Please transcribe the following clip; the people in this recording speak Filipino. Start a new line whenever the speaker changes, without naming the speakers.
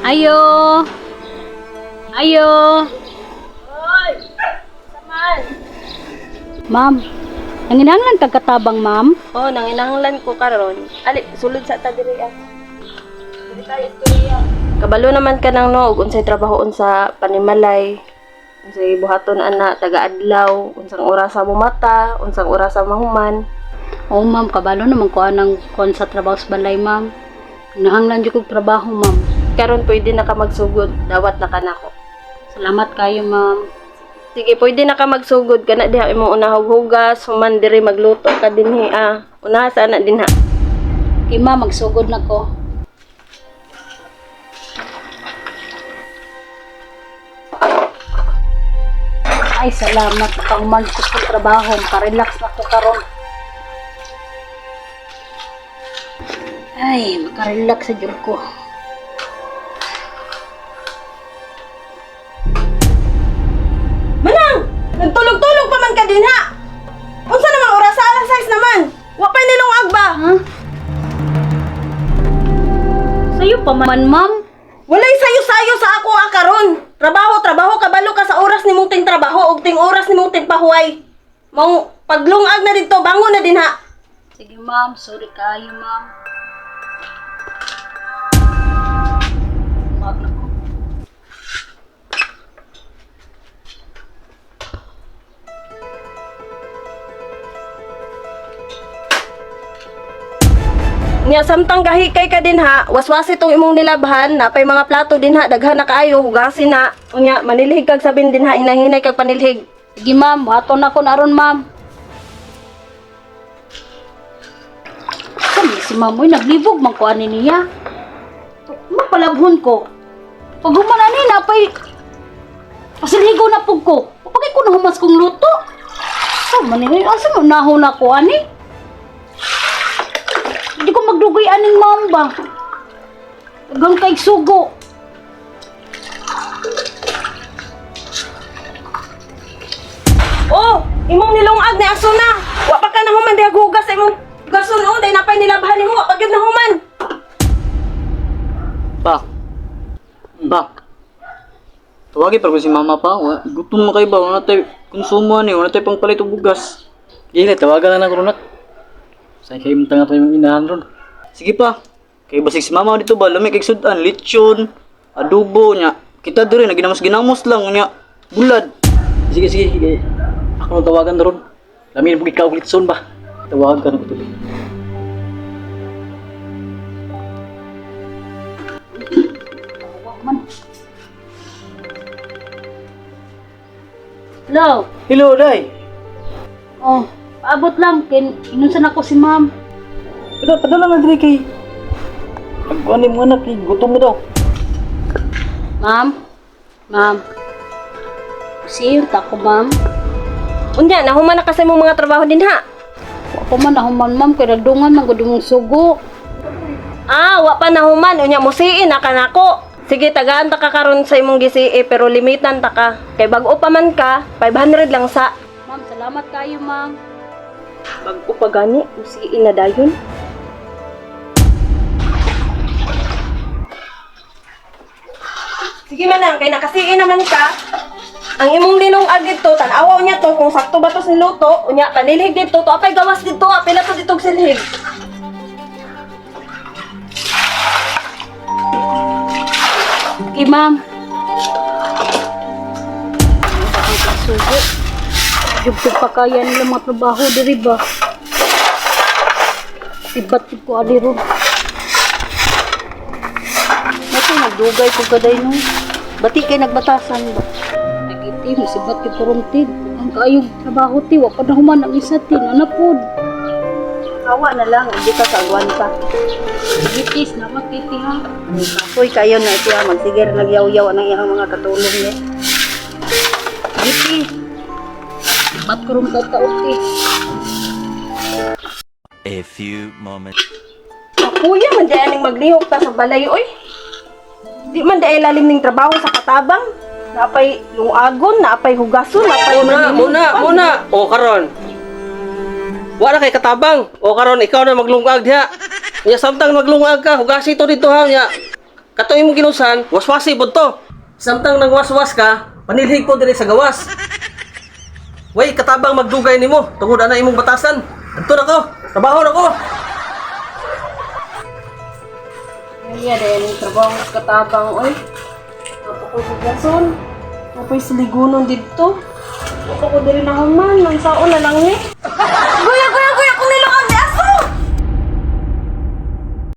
Ayo. Ayo.
Hoy! Saman!
Ma'am, nanginahanglan kag katabang, ma'am.
Oh, nanginahanglan ko karon. Ali, sulod sa ta diri ah. Diri tayo istorya. Kabalo naman ka nang no, ug unsay trabahoon sa panimalay. Unsay buhaton ana taga-adlaw, unsang oras sa mumata, unsang oras sa mahuman.
Oo, ma'am, kabalo naman ko anang kon sa trabaho sa balay, ma'am. Nahanglan jud kog trabaho, ma'am.
Karon pwede na ka magsugod, dawat na ka nako.
Salamat kayo, ma'am.
Sige, pwede na ka magsugod kana diha imong unahog hugas, human diri magluto ka dinhi ah. Unaha sana dinha.
Okay, ma'am, magsugod na ko. Ay, salamat. Pang ko sa trabaho. Makarelax na ko karon. Ay, makarelax sa jud ko.
Manang! Nagtulog-tulog pa man ka dinha. Unsa namang oras sa alas 6 naman? Wa pa nilungag ba?
Ha? Sa'yo pa man, ma'am.
Walay sayo-sayo sa ako karon. Trabaho, kabalo ka sa oras nimong ting trabaho ug ting oras nimong ting pahuway. Mong paglungag na dito, bangon na dinha.
Sige, ma'am. Sorry kayo, ma'am. Wag na ko.
Nya samtang gahikay ka dinha, waswas itong imong nilabhan, napay mga plato dinha, daghan na kaayo, hugasin na. Unya manilhig kag sabin dinha, inahinay kag panilhig.
Sige, ma'am. Waton na ko naron, ma'am. Kami si mamoy naglibog man ko ani niya. Mapalabhon ko. Pag humanani na pay pasilhigo na pug ko. Pagay ko na humas kong luto. Sa man ni asa mo nahon ako ani? Hindi ko magdugay aning mamba. Hanggang kay sugo.
Oh, imong nilungag ni aso na. Wa pa ka na human diha hugas sa imong gason on, day napay nilabhan nimo, wa pa gyud na human.
Pa. Tawagi pa ko si mama pa. Gutom mo kayo ba? Wala tayo konsumo ani. Wala tayo pang palit og bugas. Gila, tawagan na ko ron. Say kayo mong tanga pa yung inahan ron. Sige pa. Kay basig si mama dito ba? Lami kay sudan, lechon, adobo nya. Kita diri ginamos lang nya. Bulad. Sige. Ako nang tawagan ron. Lami na ikaw litson ba? Tawagan ka na ko tuloy.
Man. Hello.
Hello, Day.
Oh, paabot lang inunsan ako si ma'am.
Padala na diri kay. Ano mo anak, gutom mo daw.
Ma'am. Siyo ta ko, ma'am.
Unya nahuman na kasi imong mga trabaho dinha.
Ako man nahuman, ma'am, kay nagdungan man gud imong sugo.
Ah, wa pa nahuman, unya musiin na kanako. Sige, tagaan ta ka karon sa imong GCE pero limitan ta ka. Kay bag-o pa man ka, 500 lang sa.
Ma'am, salamat kayo, ma'am.
Bag-o pa gani, musiin na dayon. Sige manang, kay nakasiin naman ka. Ang imong linong agit to, tanawa niya to kung sakto ba to sa luto, unya panilhig dito to, apay gawas dito, apila to dito silhig.
Okay, ma'am. Sugo. Jugtog pa kaya nila mga trabaho diri ba? Sibat ko ali ron. Nato nagdugay ko kaday no. Bati kay nagbatasan ba? Nagitim, sibat ko runtid. Ang kaayong trabaho ti, wa pa na human ang isa ti, nanapod.
Awa na lang, hindi ka kaagwan pa.
Gitis, namat kiti ha.
Kapoy kayo na ito, magsigir nagyaw-yaw ang iyang mga katulong niya.
Giti. Sibat ko ron kagkaot eh.
A few moments.
Kuya, man dahil aning maglihok ta sa balay, oy. Di man dahil lalim ning trabaho sa katabang. Napay lungagon, napay hugason, napay
Muna. O karon. Wala kay katabang. O karon ikaw na maglungag diha. Nya samtang maglungag ka, hugasi to dito ha nya. Kato imong ginusan, waswasi pod to. Samtang nagwaswas ka, panilhig ko diri sa gawas. Way katabang magdugay nimo tungod ana imong batasan. Adto na ko, trabaho na ko.
Iya dahil trabaho sa katabang, oy. Napakoy sa gason. Napakoy sa ligunon dito. Napakoy diri na human, nang saon na lang ni.